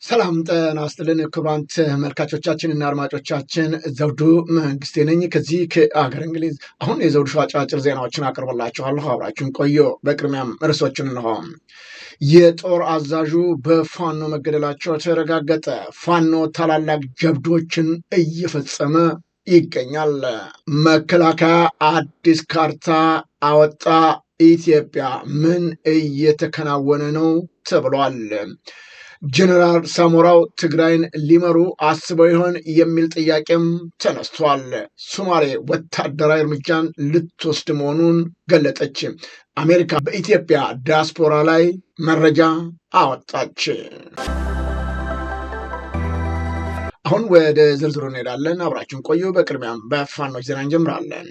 ሰላም ጤና ይስጥልን ክቡራን ተመልካቾቻችንና አድማጮቻችን ዘውዱ መንግስቴ ነኝ ከዚህ ከአገር እንግሊዝ። አሁን የዘውዱ ሾው አጫጭር ዜናዎችን አቀርብላችኋለሁ፣ አብራችሁን ቆዩ። በቅድሚያም ርዕሶችን እንሆ። የጦር አዛዡ በፋኖ መገደላቸው ተረጋገጠ። ፋኖ ታላላቅ ጀብዶችን እየፈጸመ ይገኛል። መከላከያ አዲስ ካርታ አወጣ። ኢትዮጵያ ምን እየተከናወነ ነው ተብሏል። ጀነራል ሳሞራው ትግራይን ሊመሩ አስበው ይሆን የሚል ጥያቄም ተነስቷል። ሶማሌ ወታደራዊ እርምጃን ልትወስድ መሆኑን ገለጠች። አሜሪካ በኢትዮጵያ ዲያስፖራ ላይ መረጃ አወጣች። አሁን ወደ ዝርዝሩ እንሄዳለን፣ አብራችሁን ቆዩ። በቅድሚያም በፋኖች ዜና እንጀምራለን።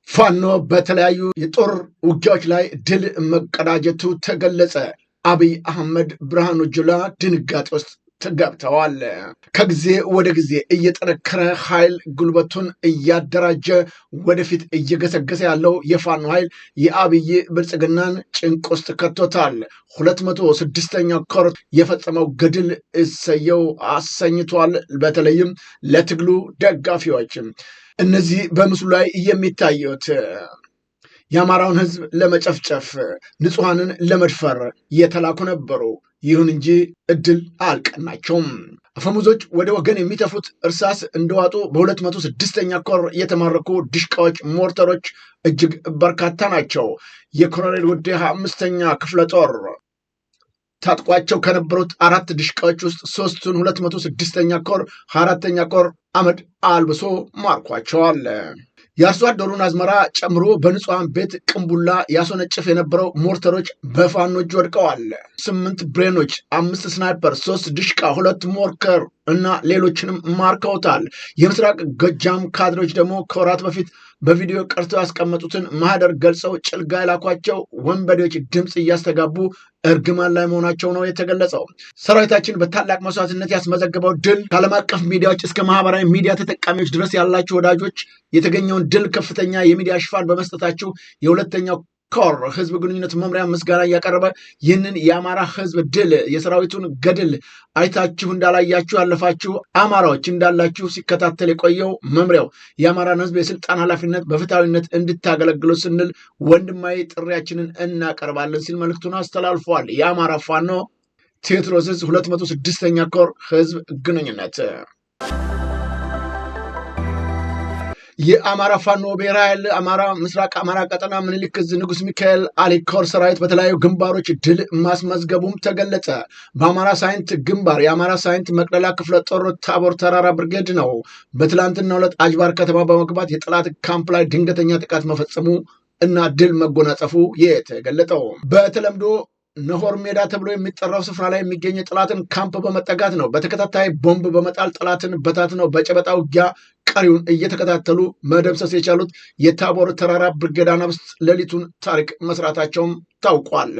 ፋኖ በተለያዩ የጦር ውጊያዎች ላይ ድል መቀዳጀቱ ተገለጸ። አብይ አህመድ ብርሃኑ ጁላ ድንጋጤ ውስጥ ገብተዋል። ከጊዜ ወደ ጊዜ እየጠነከረ ኃይል ጉልበቱን እያደራጀ ወደፊት እየገሰገሰ ያለው የፋኖ ኃይል የአብይ ብልጽግናን ጭንቅ ውስጥ ከቶታል። 206ኛ ኮር የፈጸመው ገድል እሰየው አሰኝቷል። በተለይም ለትግሉ ደጋፊዎች እነዚህ በምስሉ ላይ የሚታዩት የአማራውን ሕዝብ ለመጨፍጨፍ ንጹሐንን ለመድፈር የተላኩ ነበሩ። ይሁን እንጂ እድል አልቀናቸውም። አፈሙዞች ወደ ወገን የሚተፉት እርሳስ እንደዋጡ በ206ኛ ኮር የተማረኩ ድሽቃዎች፣ ሞርተሮች እጅግ በርካታ ናቸው። የኮሎኔል ውዴ 5ኛ ክፍለ ጦር ታጥቋቸው ከነበሩት 4 ድሽቃዎች ውስጥ 3ቱን 206ኛ ኮር 4ኛ ኮር አመድ አልብሶ ማርኳቸዋል። የአርሶ አደሩን አዝመራ ጨምሮ በንጹሐን ቤት ቅንቡላ ያስወነጭፍ የነበረው ሞርተሮች በፋኖች ወድቀዋል። 8 ብሬኖች፣ 5 ስናይፐር፣ 3 ድሽቃ፣ 2 ሞርከር እና ሌሎችንም ማርከውታል። የምስራቅ ጎጃም ካድሮች ደግሞ ከወራት በፊት በቪዲዮ ቀርተው ያስቀመጡትን ማህደር ገልጸው ጭልጋ የላኳቸው ወንበዴዎች ድምፅ እያስተጋቡ እርግማን ላይ መሆናቸው ነው የተገለጸው። ሰራዊታችን በታላቅ መስዋዕትነት ያስመዘገበው ድል ከዓለም አቀፍ ሚዲያዎች እስከ ማህበራዊ ሚዲያ ተጠቃሚዎች ድረስ ያላቸው ወዳጆች የተገኘውን ድል ከፍተኛ የሚዲያ ሽፋን በመስጠታችሁ የሁለተኛው ኮር ህዝብ ግንኙነት መምሪያ ምስጋና እያቀረበ ይህንን የአማራ ህዝብ ድል የሰራዊቱን ገድል አይታችሁ እንዳላያችሁ ያለፋችሁ አማራዎች እንዳላችሁ ሲከታተል የቆየው መምሪያው የአማራን ህዝብ የስልጣን ኃላፊነት በፍትሃዊነት እንድታገለግሉ ስንል ወንድማዊ ጥሪያችንን እናቀርባለን ሲል መልእክቱን አስተላልፏል። የአማራ ፋኖ ቴዎድሮስ 206ኛ ኮር ህዝብ ግንኙነት። የአማራ ፋኖ ብሔራዊ ኃይል አማራ ምስራቅ አማራ ቀጠና ምኒልክ ዕዝ ንጉስ ሚካኤል አሊ ኮር ሰራዊት በተለያዩ ግንባሮች ድል ማስመዝገቡም ተገለጸ። በአማራ ሳይንት ግንባር የአማራ ሳይንት መቅደላ ክፍለ ጦር ታቦር ተራራ ብርጌድ ነው በትላንትናው ዕለት አጅባር ከተማ በመግባት የጠላት ካምፕ ላይ ድንገተኛ ጥቃት መፈጸሙ እና ድል መጎናጸፉ የተገለጠው። በተለምዶ ነሆር ሜዳ ተብሎ የሚጠራው ስፍራ ላይ የሚገኝ የጠላትን ካምፕ በመጠጋት ነው በተከታታይ ቦምብ በመጣል ጠላትን በታት ነው በጨበጣ ውጊያ ቀሪውን እየተከታተሉ መደምሰስ የቻሉት የታቦር ተራራ ብርጌድ አናብስት ሌሊቱን ታሪክ መስራታቸውም ታውቋል።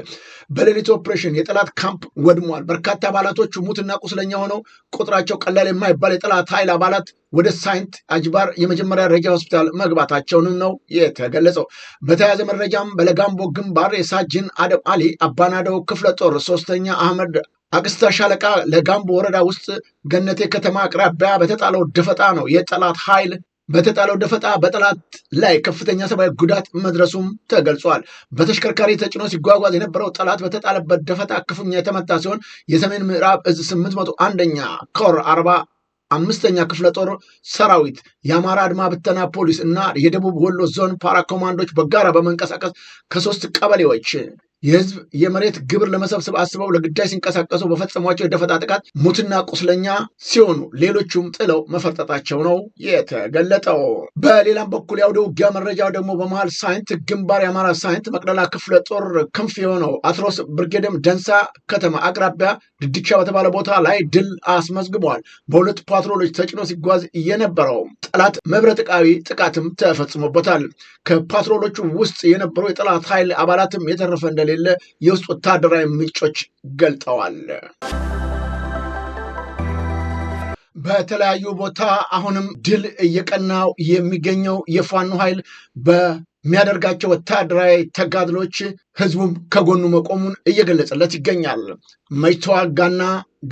በሌሊቱ ኦፕሬሽን የጠላት ካምፕ ወድሟል። በርካታ አባላቶቹ ሙትና ቁስለኛ ሆነው ቁጥራቸው ቀላል የማይባል የጠላት ኃይል አባላት ወደ ሳይንት አጅባር የመጀመሪያ ደረጃ ሆስፒታል መግባታቸውንም ነው የተገለጸው። በተያያዘ መረጃም በለጋምቦ ግንባር የሳጅን አደም አሊ አባናደው ክፍለ ጦር 3ኛ አህመድ አቅስታ ሻለቃ ለጋምቦ ወረዳ ውስጥ ገነቴ ከተማ አቅራቢያ በተጣለው ደፈጣ ነው የጠላት ኃይል በተጣለው ደፈጣ በጠላት ላይ ከፍተኛ ሰብአዊ ጉዳት መድረሱም ተገልጿል። በተሽከርካሪ ተጭኖ ሲጓጓዝ የነበረው ጠላት በተጣለበት ደፈጣ ክፉኛ የተመታ ሲሆን የሰሜን ምዕራብ ዕዝ 801ኛ ኮር 45ኛ ክፍለ ጦር ሰራዊት የአማራ አድማ ብተና ፖሊስ እና የደቡብ ወሎ ዞን ፓራ ኮማንዶች በጋራ በመንቀሳቀስ ከ3 ቀበሌዎች የህዝብ የመሬት ግብር ለመሰብሰብ አስበው ለግዳይ ሲንቀሳቀሱ በፈጸሟቸው የደፈጣ ጥቃት ሙትና ቁስለኛ ሲሆኑ ሌሎቹም ጥለው መፈርጠጣቸው ነው የተገለጠው። በሌላም በኩል ያውደ ውጊያ መረጃው ደግሞ በመሃል ሳይንት ግንባር የአማራ ሳይንት መቅደላ ክፍለ ጦር ክንፍ የሆነው አትሮስ ብርጌድም ደንሳ ከተማ አቅራቢያ ድድቻ በተባለ ቦታ ላይ ድል አስመዝግቧል። በ2 ፓትሮሎች ተጭኖ ሲጓዝ የነበረው ጠላት መብረጥቃዊ ጥቃትም ተፈጽሞበታል። ከፓትሮሎቹ ውስጥ የነበሩ የጠላት ኃይል አባላትም የተረፈ እንደሌለ የውስጥ ወታደራዊ ምንጮች ገልጠዋል። በተለያዩ ቦታ አሁንም ድል እየቀናው የሚገኘው የፋኖ ኃይል በሚያደርጋቸው ወታደራዊ ተጋድሎች ህዝቡም ከጎኑ መቆሙን እየገለጸለት ይገኛል። መች ተዋጋና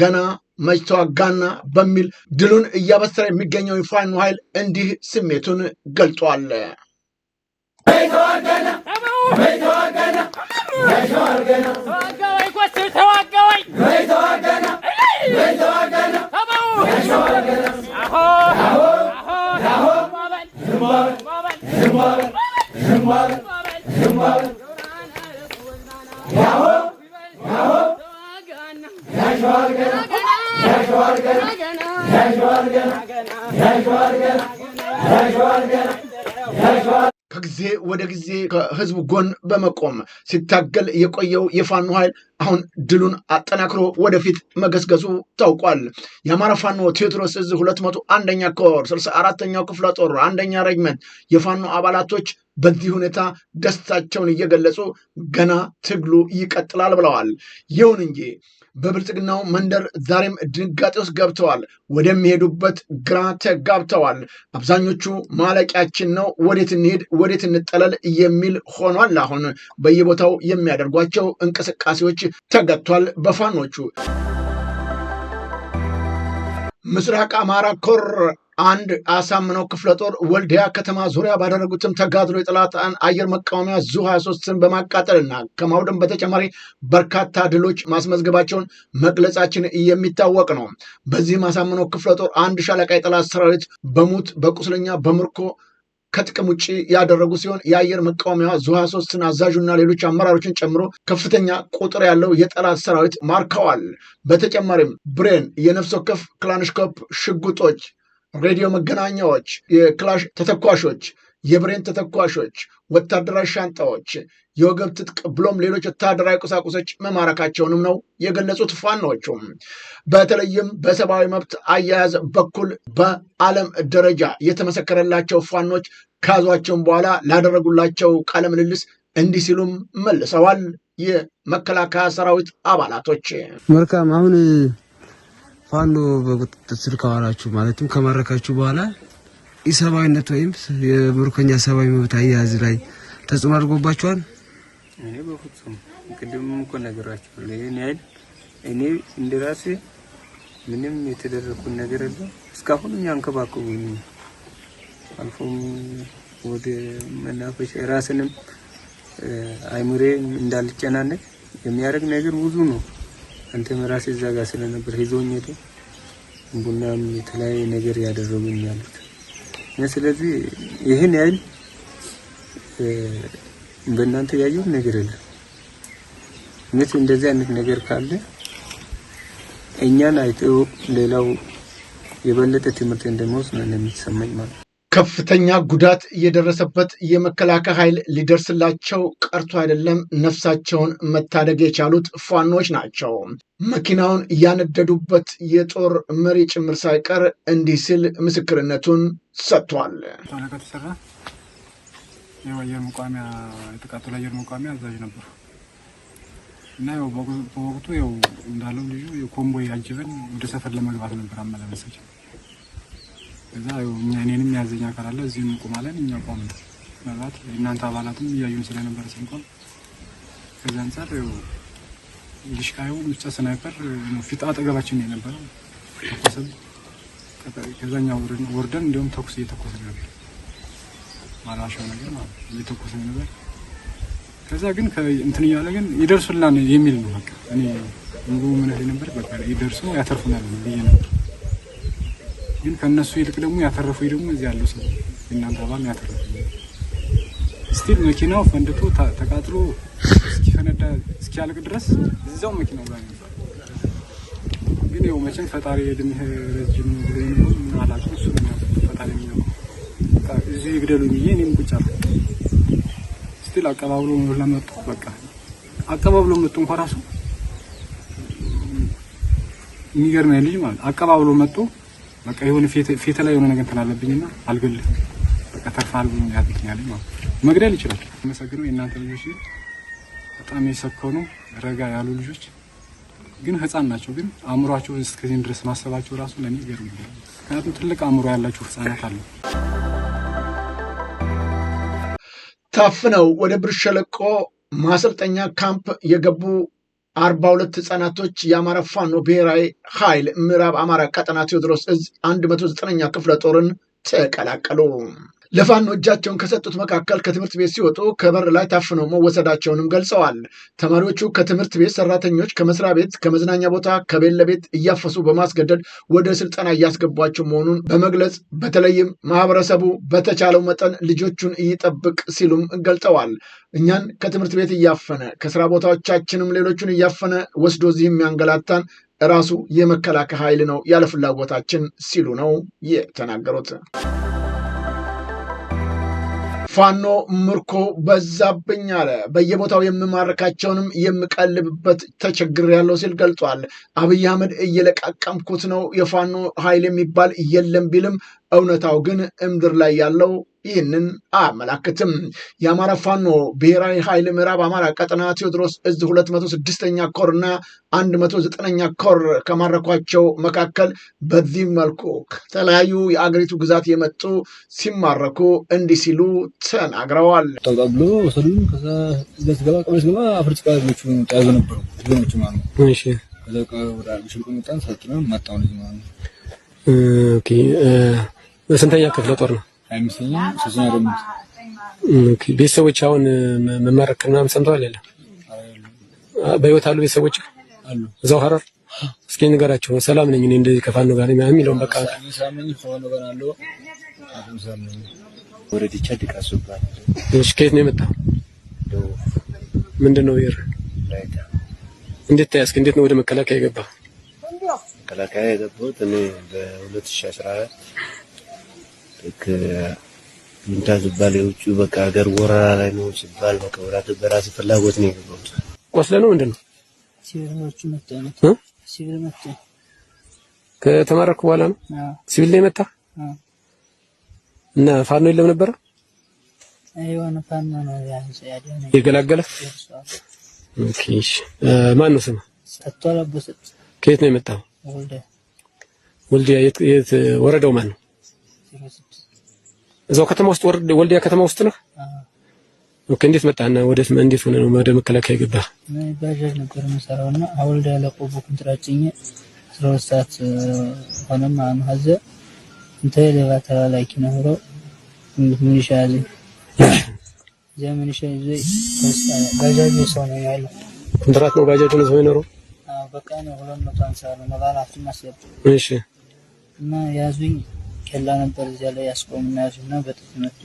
ገና መች ተዋጋና በሚል ድሉን እያበሰረ የሚገኘው የፋኖ ኃይል እንዲህ ስሜቱን ገልጿል። ከጊዜ ወደ ጊዜ ከህዝቡ ጎን በመቆም ሲታገል የቆየው የፋኖ ኃይል አሁን ድሉን አጠናክሮ ወደፊት መገስገሱ ታውቋል። የአማራ ፋኖ ቴዎድሮስ ዕዝ 201ኛ ኮር 64ኛው ክፍለ ጦር 1ኛ ሬጅመንት የፋኖ አባላቶች በዚህ ሁኔታ ደስታቸውን እየገለጹ ገና ትግሉ ይቀጥላል ብለዋል። ይሁን እንጂ በብልጽግናው መንደር ዛሬም ድንጋጤ ውስጥ ገብተዋል። ወደሚሄዱበት ግራ ተጋብተዋል። አብዛኞቹ ማለቂያችን ነው፣ ወዴት እንሄድ፣ ወዴት እንጠለል የሚል ሆኗል። አሁን በየቦታው የሚያደርጓቸው እንቅስቃሴዎች ተገቷል። በፋኖቹ ምስራቅ አማራ ኮር አንድ አሳምነው ክፍለ ጦር ወልዲያ ከተማ ዙሪያ ባደረጉትም ተጋድሎ የጠላትን አየር መቃወሚያ ዙ-23ን በማቃጠልና ከማውደም በተጨማሪ በርካታ ድሎች ማስመዝገባቸውን መግለጻችን የሚታወቅ ነው። በዚህም አሳምነው ክፍለ ጦር አንድ ሻለቃ የጠላት ሰራዊት በሙት በቁስለኛ በምርኮ ከጥቅም ውጭ ያደረጉ ሲሆን የአየር መቃወሚያ ዙ-23ን አዛዡና ሌሎች አመራሮችን ጨምሮ ከፍተኛ ቁጥር ያለው የጠላት ሰራዊት ማርከዋል። በተጨማሪም ብሬን፣ የነፍስ ወከፍ ክላሽንኮቭ ሽጉጦች፣ ሬዲዮ መገናኛዎች፣ የክላሽ ተተኳሾች፣ የብሬን ተተኳሾች፣ ወታደራዊ ሻንጣዎች፣ የወገብ ትጥቅ ብሎም ሌሎች ወታደራዊ ቁሳቁሶች መማረካቸውንም ነው የገለጹት ፋኖቹ። በተለይም በሰብአዊ መብት አያያዝ በኩል በዓለም ደረጃ የተመሰከረላቸው ፋኖች ካዟቸውን በኋላ ላደረጉላቸው ቃለ ምልልስ እንዲህ ሲሉም መልሰዋል። የመከላከያ ሰራዊት አባላቶች መልካም አሁን ፋኖ በቁጥጥር ስር ካዋላችሁ ማለትም ከማረካችሁ በኋላ ኢሰብአዊነት ወይም የምርኮኛ ሰብአዊ መብት አያያዝ ላይ ተጽዕኖ አድርጎባችኋል? እኔ በፍጹም ቅድም እኮ ነገራችኋለሁ። ይሄን ያህል እኔ እንደራሴ ምንም የተደረኩት ነገር የለም። እስካሁን ያንከባከቡኝ አልፎም ወደ መናፈሻ ራስንም አይምሬ እንዳልጨናነቅ የሚያደርግ ነገር ብዙ ነው። አንተ መራሴ እዛ ጋር ስለነበር ሄዞኝ ሄዶ ቡናም የተለያየ ነገር ያደረጉኝ ያሉት። ስለዚህ ይሄን ያህል በእናንተ ያየው ነገር የለም። ምት እንደዚህ አይነት ነገር ካለ እኛን አይተው ሌላው የበለጠ ትምህርት እንደሚወስድ ነው የሚሰማኝ ማለት ነው። ከፍተኛ ጉዳት የደረሰበት የመከላከያ ኃይል ሊደርስላቸው ቀርቶ አይደለም ነፍሳቸውን መታደግ የቻሉት ፋኖች ናቸው። መኪናውን ያነደዱበት የጦር መሪ ጭምር ሳይቀር እንዲህ ሲል ምስክርነቱን ሰጥቷል። ከተሰራ የአየር መቋሚያ የተቃጠለ አየር መቋሚያ አዛዥ ነበር እና ያው በወቅቱ ያው እንዳለው ልጁ የኮምቦይ አጅበን ወደ ሰፈር ለመግባት ነበር አመላለሳችን። እዛ ያው እኔንም ያዘኛ ካላለ እዚህ እንቆማለን። እኛ ቆመን ማለት እናንተ አባላትም እያዩን ስለነበር ስንቆም ከዛ አንፃር ያው ልሽቃዩ ብቻ ስናይፐር ፊት አጠገባችን የነበረው ተኮሰን። ከዛኛው ወርደን እንደውም ተኩስ እየተኮሰን ነበር ማላሻው ነገር ማለት እየተኮሰን ነበር። ከዛ ግን እንትን እያለ ግን ይደርሱልናል የሚል ነው። በቃ እኔ ሙሉ ምን ነበር በቃ ይደርሱ ያተርፉናል ብዬ ነበር። ግን ከነሱ ይልቅ ደግሞ ያተረፉኝ ደግሞ እዚህ ያለው ሰው እናንተ አባል ያተረፉ ስቲል መኪናው ፈንድቶ ተቃጥሎ እስኪፈነዳ እስኪያልቅ ድረስ እዛው መኪናው ላይ ነበር። ግን ያው መቼም ፈጣሪ እድሜህ ረጅም ብሎ ነው አላውቅም። እሱ ነው ፈጣሪ ነው እዚህ ይግደሉኝ ብዬ እኔም ቁጭ አልኩ። ስቲል አቀባብሎ ለመጡ በቃ አቀባብሎ መጡ እንኳን ራሱ የሚገርመኝ ልጅ ማለት አቀባብሎ መጡ። በቃ የሆነ ፌተ ላይ የሆነ ነገር ተላለብኝና አልገልህም በቃ ተርፋል ብሎ ያጥኛል ማለት መግደል ይችላል። መሰግነው የእናንተ ልጆች በጣም የሰከኑ ረጋ ያሉ ልጆች ግን ህፃን ናቸው። ግን አእምሯቸው እስከዚህ ድረስ ማሰባቸው ራሱ ለኔ ይገርማል። ምክንያቱም ትልቅ አእምሮ ያላቸው ህፃናት አሉ። ታፍነው ወደ ብር ሸለቆ ማሰልጠኛ ካምፕ የገቡ 42 ህጻናቶች የአማራ ፋኖ ብሔራዊ ኃይል ምዕራብ አማራ ቀጠና ቴዎድሮስ እዝ 109ኛ ክፍለ ጦርን ተቀላቀሉ። ለፋኖ እጃቸውን ከሰጡት መካከል ከትምህርት ቤት ሲወጡ ከበር ላይ ታፍነው መወሰዳቸውንም ገልጸዋል። ተማሪዎቹ ከትምህርት ቤት ሰራተኞች፣ ከመስሪያ ቤት፣ ከመዝናኛ ቦታ፣ ከቤት ለቤት እያፈሱ በማስገደድ ወደ ስልጠና እያስገቧቸው መሆኑን በመግለጽ በተለይም ማህበረሰቡ በተቻለው መጠን ልጆቹን ይጠብቅ ሲሉም ገልጸዋል። እኛን ከትምህርት ቤት እያፈነ ከስራ ቦታዎቻችንም ሌሎቹን እያፈነ ወስዶ እዚህ የሚያንገላታን ራሱ የመከላከያ ኃይል ነው ያለ ፍላጎታችን ሲሉ ነው የተናገሩት። ፋኖ ምርኮ በዛብኝ አለ። በየቦታው የምማርካቸውንም የምቀልብበት ተቸግሬያለሁ ሲል ገልጿል። አብይ አህመድ እየለቃቀምኩት ነው የፋኖ ኃይል የሚባል የለም ቢልም እውነታው ግን እምድር ላይ ያለው ይህንን አያመላክትም። የአማራ ፋኖ ብሔራዊ ኃይል ምዕራብ አማራ ቀጠና ቴዎድሮስ እዝ 206ኛ ኮር እና 109ኛ ኮር ከማረኳቸው መካከል በዚህ መልኩ ከተለያዩ የአገሪቱ ግዛት የመጡ ሲማረኩ እንዲህ ሲሉ ተናግረዋል። ተቀብሎ ወሰዱን። ከዛ ገባ ቀበሌ ገባ አፍሪካ ልጆቹ ተያዙ ነበሩ ልጆቹ ማለት ነው። እሺ ከዛ ወደ ሽልቆ መጣን ሰጥተን መጣው ልጅ ማለት ነው። ኦኬ በስንተኛ ክፍለ ጦር ነው? 25ኛ 3ኛ ደግሞ። ኦኬ ቤተሰቦች አሁን መማረክ ምናምን ሰምተዋል? የለም በህይወት አሉ ቤተሰቦች አሉ እዛው ሐረር? እስኪ ንገራቸው። ሰላም ነኝ እኔ እንደዚህ ከፋኖ ጋር የሚለውን በቃ ሰላም ነኝ ከፋኖ ጋር አለው አሁን ሰላም ነኝ። ወረዲ ቻድ ካሱባል። እሺ ከየት ነው የመጣው? ምንድነው ይር እንዴት ታያስክ? እንዴት ነው ወደ መከላከያ የገባው? መከላከያ የገባሁት እኔ በ2014 ምንታ ዝባል የውጭ በቃ ሀገር ወረራ ላይ ነው ሲባል በቃ ወራት በራሴ ፍላጎት ነው የገባሁት። ቆስለ ነው ምንድነው? ሲቪሎቹ መጣ ሲቪል መጣ ከተማረኩ በኋላ ነው ሲቪል ላይ መጣ እና ፋኖ የለም ነበር? አይዋና ፋኖ ነው ያለው የገላገለ። ኦኬ ማን ነው ስሙ? ተተላበሰት። ከየት ነው የመጣው? ወልዲያ። የት ወረዳው ማን ነው? እዛው ከተማ ውስጥ ወልዲያ ከተማ ውስጥ ነው። ኦኬ እንዴት መጣና ወደስ እንዴት ሆነ ነው ወደ መከላከያ ገባ? ባጃጅ ነበር መሰራውና ወልዲያ ለቆቦ ኮንትራክቲንግ 12 ሰዓት ሆነም አማዘ እንተ ለባተራ ላይ ነው ምን ይሻል ዘመን ይሻል ባጃጅ ሰው ነው ያለው። ኮንትራክት ነው ባጃጅ ነው ሰው ነው። በቃ ነው 250 ነው ማለት ማስያብ። እሺ እና ያዙኝ ከላ ነበር እዚያ ላይ ያስቆምና ያዙና በጥፍ መጡ።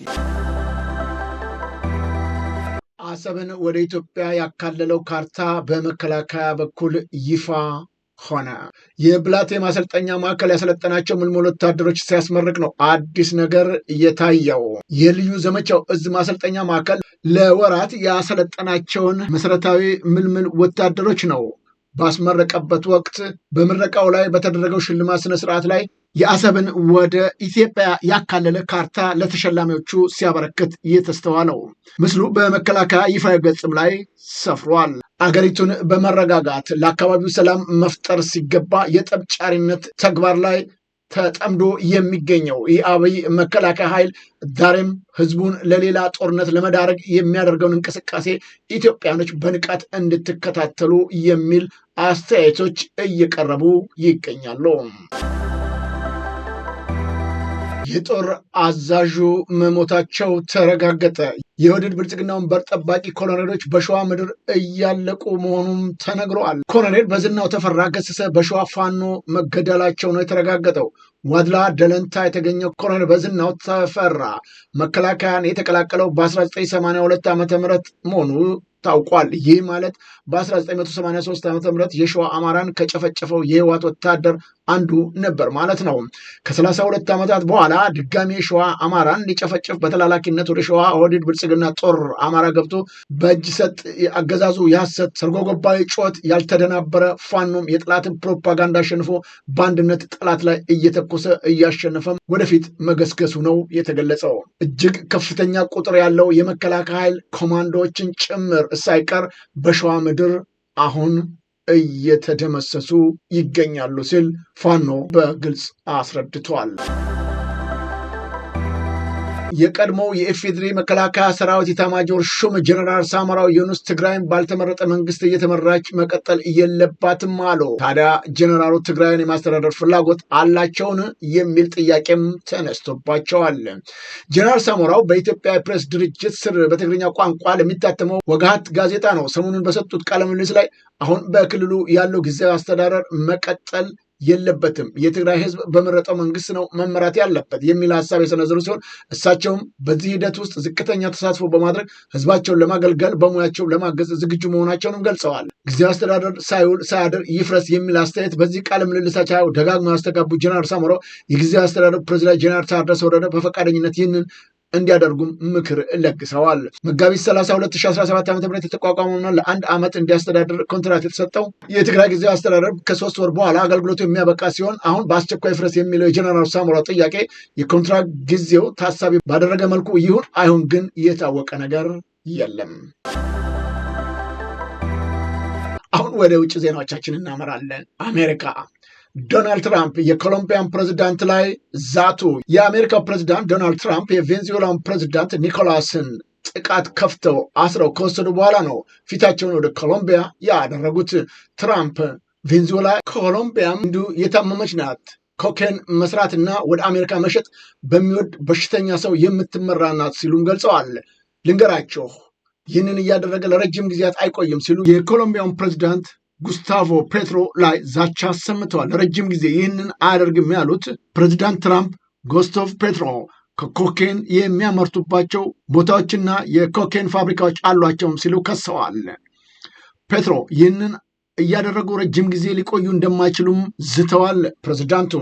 አሰብን ወደ ኢትዮጵያ ያካለለው ካርታ በመከላከያ በኩል ይፋ ሆነ። የብላቴ ማሰልጠኛ ማዕከል ያሰለጠናቸው ምልምል ወታደሮች ሲያስመርቅ ነው አዲስ ነገር የታየው። የልዩ ዘመቻው እዝ ማሰልጠኛ ማዕከል ለወራት ያሰለጠናቸውን መሰረታዊ ምልምል ወታደሮች ነው ባስመረቀበት ወቅት በምረቃው ላይ በተደረገው ሽልማት ስነ ስርዓት ላይ የአሰብን ወደ ኢትዮጵያ ያካለለ ካርታ ለተሸላሚዎቹ ሲያበረክት የተስተዋለው ምስሉ በመከላከያ ይፋዊ ገጽም ላይ ሰፍሯል። አገሪቱን በመረጋጋት ለአካባቢው ሰላም መፍጠር ሲገባ የጠብጫሪነት ተግባር ላይ ተጠምዶ የሚገኘው የአብይ መከላከያ ኃይል ዛሬም ህዝቡን ለሌላ ጦርነት ለመዳረግ የሚያደርገውን እንቅስቃሴ ኢትዮጵያኖች በንቃት እንድትከታተሉ የሚል አስተያየቶች እየቀረቡ ይገኛሉ። የጦር አዛዡ መሞታቸው ተረጋገጠ። የወደድ ብልጽግናውን በር ጠባቂ ኮሎኔሎች በሸዋ ምድር እያለቁ መሆኑም ተነግረዋል። ኮሎኔል በዝናው ተፈራ ገሰሰ በሸዋ ፋኖ መገደላቸው ነው የተረጋገጠው። ዋድላ ደለንታ የተገኘው ኮሎኔል በዝናው ተፈራ መከላከያን የተቀላቀለው በ1982 ዓ.ም መሆኑ ታውቋል። ይህ ማለት በ1983 ዓ.ም የሸዋ አማራን ከጨፈጨፈው የህወሓት ወታደር አንዱ ነበር ማለት ነው። ከ32 ዓመታት በኋላ ድጋሚ የሸዋ አማራን ሊጨፈጭፍ በተላላኪነት ወደ ሸዋ ኦህዴድ ብልጽግና ጦር አማራ ገብቶ በእጅ ሰጥ አገዛዙ የሐሰት ሰርጎ ገባዊ ጩኸት ያልተደናበረ ፋኖም የጠላትን ፕሮፓጋንዳ አሸንፎ በአንድነት ጠላት ላይ እየተኮሰ እያሸነፈም ወደፊት መገስገሱ ነው የተገለጸው። እጅግ ከፍተኛ ቁጥር ያለው የመከላከያ ኃይል ኮማንዶዎችን ጭምር ሳይቀር በሸዋ ምድር አሁን እየተደመሰሱ ይገኛሉ ሲል ፋኖ በግልጽ አስረድቷል። የቀድሞው የኢፌዴሪ መከላከያ ሰራዊት ኤታማዦር ሹም ጀነራል ሳሞራ የኑስ ትግራይን ባልተመረጠ መንግስት እየተመራች መቀጠል የለባትም አሉ። ታዲያ ጀነራሉ ትግራይን የማስተዳደር ፍላጎት አላቸውን የሚል ጥያቄም ተነስቶባቸዋል። ጀነራል ሳሞራው በኢትዮጵያ ፕሬስ ድርጅት ስር በትግርኛ ቋንቋ ለሚታተመው ወጋት ጋዜጣ ነው ሰሞኑን በሰጡት ቃለ ምልልስ ላይ አሁን በክልሉ ያለው ጊዜያዊ አስተዳደር መቀጠል የለበትም፣ የትግራይ ህዝብ በመረጠው መንግስት ነው መመራት ያለበት የሚል ሀሳብ የሰነዘሩ ሲሆን እሳቸውም በዚህ ሂደት ውስጥ ዝቅተኛ ተሳትፎ በማድረግ ህዝባቸውን ለማገልገል በሙያቸው ለማገዝ ዝግጁ መሆናቸውንም ገልጸዋል። ጊዜያዊ አስተዳደር ሳይውል ሳያድር ይፍረስ የሚል አስተያየት በዚህ ቃለ ምልልሳቸው ደጋግመው ያስተጋቡ ጀነራል ሳሞራው የጊዜያዊ አስተዳደር ፕሬዚዳንት ጀነራል ታደሰ ወረደ በፈቃደኝነት ይህንን እንዲያደርጉም ምክር ለግሰዋል። መጋቢት 30 2017 ዓ.ም የተቋቋመውና ለአንድ ዓመት እንዲያስተዳድር ኮንትራት የተሰጠው የትግራይ ጊዜያዊ አስተዳደር ከ3 ወር በኋላ አገልግሎቱ የሚያበቃ ሲሆን አሁን በአስቸኳይ ፍረስ የሚለው የጀነራል ሳሞራው ጥያቄ የኮንትራት ጊዜው ታሳቢ ባደረገ መልኩ ይሁን አይሁን ግን የታወቀ ነገር የለም። አሁን ወደ ውጭ ዜናዎቻችን እናመራለን። አሜሪካ ዶናልድ ትራምፕ የኮሎምቢያን ፕሬዝዳንት ላይ ዛቱ። የአሜሪካው ፕሬዝዳንት ዶናልድ ትራምፕ የቬንዙዌላን ፕሬዝዳንት ኒኮላስን ጥቃት ከፍተው አስረው ከወሰዱ በኋላ ነው ፊታቸውን ወደ ኮሎምቢያ ያደረጉት። ትራምፕ ቬንዙዌላ ኮሎምቢያም እንዲሁ የታመመች ናት፣ ኮኬን መስራትና ወደ አሜሪካ መሸጥ በሚወድ በሽተኛ ሰው የምትመራ ናት ሲሉም ገልጸዋል። ልንገራችሁ ይህንን እያደረገ ለረጅም ጊዜያት አይቆይም ሲሉ የኮሎምቢያን ፕሬዝዳንት ጉስታቮ ፔትሮ ላይ ዛቻ አሰምተዋል። ለረጅም ጊዜ ይህንን አያደርግም ያሉት ፕሬዚዳንት ትራምፕ ጉስታቮ ፔትሮ ከኮኬን የሚያመርቱባቸው ቦታዎችና የኮኬን ፋብሪካዎች አሏቸውም ሲሉ ከሰዋል። ፔትሮ ይህንን እያደረጉ ረጅም ጊዜ ሊቆዩ እንደማይችሉም ዝተዋል። ፕሬዚዳንቱ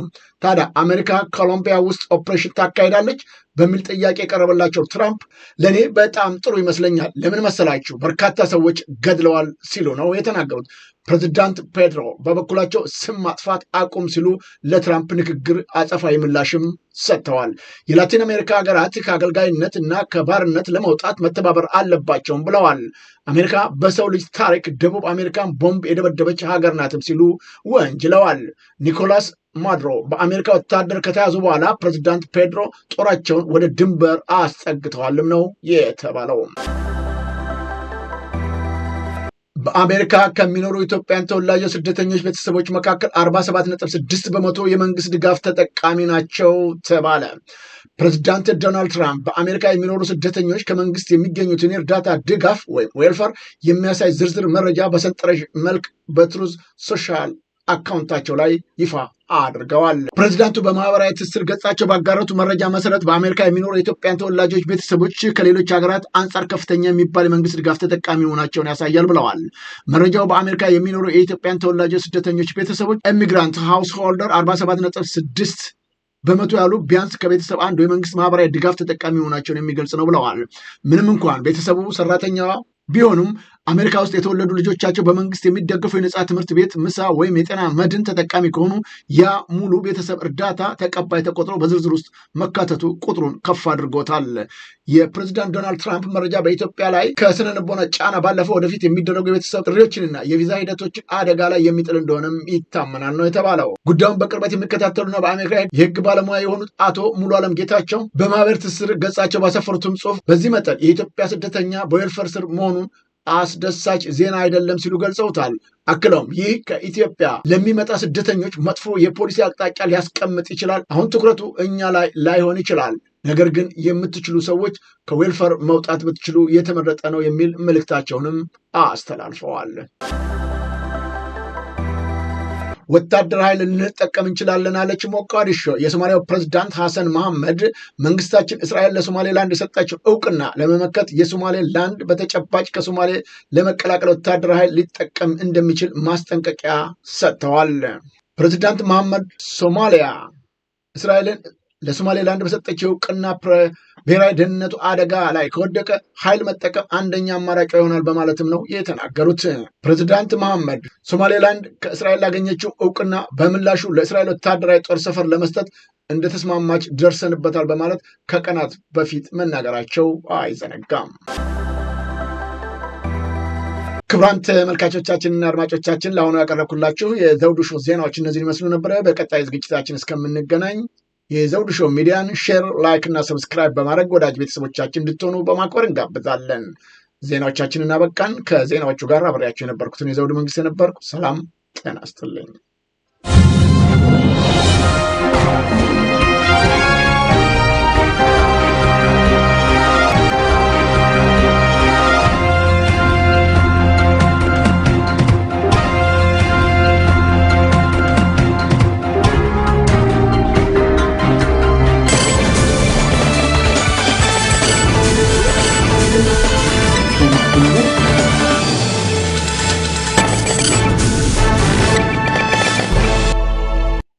ታዲያ አሜሪካ ኮሎምቢያ ውስጥ ኦፕሬሽን ታካሄዳለች በሚል ጥያቄ የቀረበላቸው ትራምፕ ለእኔ በጣም ጥሩ ይመስለኛል፣ ለምን መሰላችሁ? በርካታ ሰዎች ገድለዋል ሲሉ ነው የተናገሩት። ፕሬዚዳንት ፔድሮ በበኩላቸው ስም ማጥፋት አቁም ሲሉ ለትራምፕ ንግግር አጸፋዊ ምላሽም ሰጥተዋል። የላቲን አሜሪካ ሀገራት ከአገልጋይነት እና ከባርነት ለመውጣት መተባበር አለባቸውም ብለዋል። አሜሪካ በሰው ልጅ ታሪክ ደቡብ አሜሪካን ቦምብ የደበደበች ሀገር ናትም ሲሉ ወንጅለዋል። ኒኮላስ ማዱሮ በአሜሪካ ወታደር ከተያዙ በኋላ ፕሬዚዳንት ፔድሮ ጦራቸውን ወደ ድንበር አስጠግተዋልም ነው የተባለው። በአሜሪካ ከሚኖሩ ኢትዮጵያን ተወላጆች ስደተኞች ቤተሰቦች መካከል 47.6 በመቶ የመንግስት ድጋፍ ተጠቃሚ ናቸው ተባለ። ፕሬዚዳንት ዶናልድ ትራምፕ በአሜሪካ የሚኖሩ ስደተኞች ከመንግስት የሚገኙትን የእርዳታ ድጋፍ ወይም ዌልፈር የሚያሳይ ዝርዝር መረጃ በሰንጠረዥ መልክ በትሩዝ ሶሻል አካውንታቸው ላይ ይፋ አድርገዋል። ፕሬዚዳንቱ በማህበራዊ ትስስር ገጻቸው ባጋረቱ መረጃ መሰረት በአሜሪካ የሚኖሩ የኢትዮጵያን ተወላጆች ቤተሰቦች ከሌሎች ሀገራት አንጻር ከፍተኛ የሚባል የመንግስት ድጋፍ ተጠቃሚ መሆናቸውን ያሳያል ብለዋል። መረጃው በአሜሪካ የሚኖሩ የኢትዮጵያን ተወላጆች ስደተኞች ቤተሰቦች ኢሚግራንት ሃውስ ሆልደር 47.6 በመቶ ያሉ ቢያንስ ከቤተሰብ አንዱ የመንግስት ማህበራዊ ድጋፍ ተጠቃሚ መሆናቸውን የሚገልጽ ነው ብለዋል። ምንም እንኳን ቤተሰቡ ሰራተኛ ቢሆኑም አሜሪካ ውስጥ የተወለዱ ልጆቻቸው በመንግስት የሚደገፉ የነጻ ትምህርት ቤት፣ ምሳ ወይም የጤና መድን ተጠቃሚ ከሆኑ ያ ሙሉ ቤተሰብ እርዳታ ተቀባይ ተቆጥሮ በዝርዝር ውስጥ መካተቱ ቁጥሩን ከፍ አድርጎታል። የፕሬዚዳንት ዶናልድ ትራምፕ መረጃ በኢትዮጵያ ላይ ከስነ ልቦና ጫና ባለፈው ወደፊት የሚደረጉ የቤተሰብ ጥሪዎችንና የቪዛ ሂደቶችን አደጋ ላይ የሚጥል እንደሆነም ይታመናል ነው የተባለው። ጉዳዩን በቅርበት የሚከታተሉና በአሜሪካ የህግ ባለሙያ የሆኑት አቶ ሙሉ አለም ጌታቸው በማህበር ትስስር ገጻቸው ባሰፈሩትም ጽሁፍ በዚህ መጠን የኢትዮጵያ ስደተኛ በዌልፈር ስር መሆኑን አስደሳች ዜና አይደለም ሲሉ ገልጸውታል። አክለውም ይህ ከኢትዮጵያ ለሚመጣ ስደተኞች መጥፎ የፖሊሲ አቅጣጫ ሊያስቀምጥ ይችላል። አሁን ትኩረቱ እኛ ላይ ላይሆን ይችላል። ነገር ግን የምትችሉ ሰዎች ከዌልፈር መውጣት ብትችሉ የተመረጠ ነው የሚል መልእክታቸውንም አስተላልፈዋል። ወታደር ኃይል ልንጠቀም እንችላለን አለች ሞቃዲሾ። የሶማሊያው ፕሬዝዳንት ሐሰን መሐመድ መንግስታችን እስራኤል ለሶማሌላንድ የሰጣቸው እውቅና ለመመከት የሶማሌላንድ በተጨባጭ ከሶማሌ ለመቀላቀል ወታደር ኃይል ሊጠቀም እንደሚችል ማስጠንቀቂያ ሰጥተዋል። ፕሬዝዳንት መሐመድ ሶማሊያ እስራኤልን ለሶማሌላንድ በሰጠችው እውቅና ብሔራዊ ደህንነቱ አደጋ ላይ ከወደቀ ኃይል መጠቀም አንደኛ አማራጭ ይሆናል በማለትም ነው የተናገሩት። ፕሬዚዳንት መሐመድ ሶማሌላንድ ከእስራኤል ላገኘችው እውቅና በምላሹ ለእስራኤል ወታደራዊ ጦር ሰፈር ለመስጠት እንደተስማማች ደርሰንበታል በማለት ከቀናት በፊት መናገራቸው አይዘነጋም። ክቡራን ተመልካቾቻችንና አድማጮቻችን ለአሁኑ ያቀረብኩላችሁ የዘውዱ ሾው ዜናዎች እነዚህን ይመስሉ ነበረ። በቀጣይ ዝግጅታችን እስከምንገናኝ የዘውዱ ሾው ሚዲያን ሼር፣ ላይክ እና ሰብስክራይብ በማድረግ ወዳጅ ቤተሰቦቻችን እንድትሆኑ በማክበር እንጋብዛለን። ዜናዎቻችንን አበቃን። ከዜናዎቹ ጋር አብሬያቸው የነበርኩትን የዘውዱ መንግስት የነበርኩ። ሰላም ጤና ይስጥልኝ።